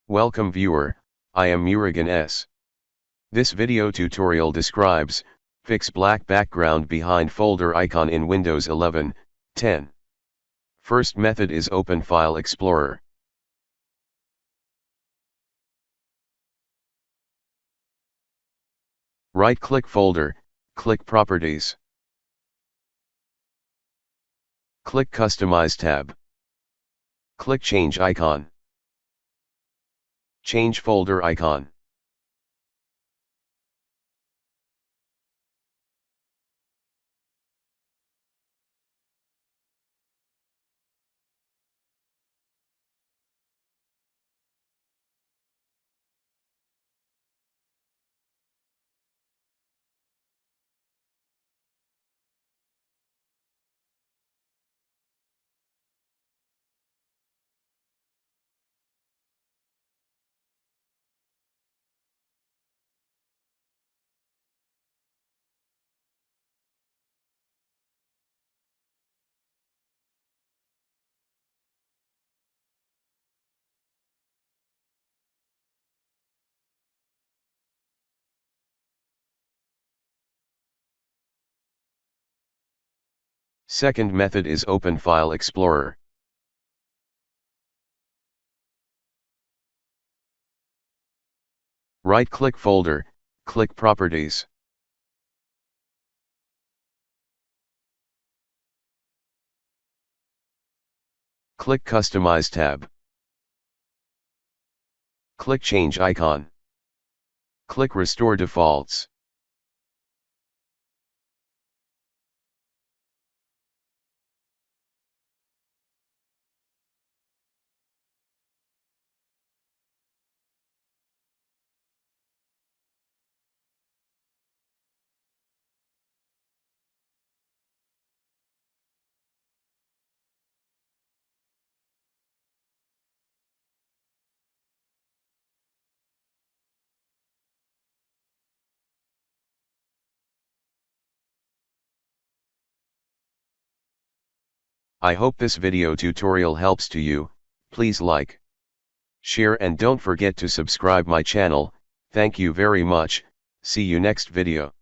Welcome viewer, I am Murugan S. This video tutorial describes, fix black background behind folder icon in Windows 11, 10. First method is open File Explorer. Right-click folder, click Properties. Click Customize tab. Click Change icon. Change folder icon. Second method is open File Explorer. Right-click folder, click Properties. Click Customize tab. Click Change icon. Click Restore Defaults. I hope this video tutorial helps to you. Please like, share and don't forget to subscribe my channel. Thank you very much. See you next video.